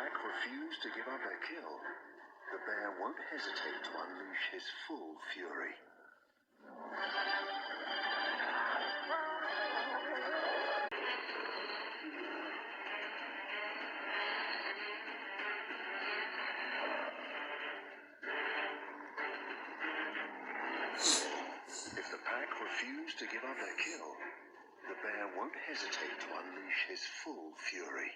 pack refuse to give up their kill, the bear won't hesitate to unleash his full fury. If the pack refuse to give up their kill, the bear won't hesitate to unleash his full fury.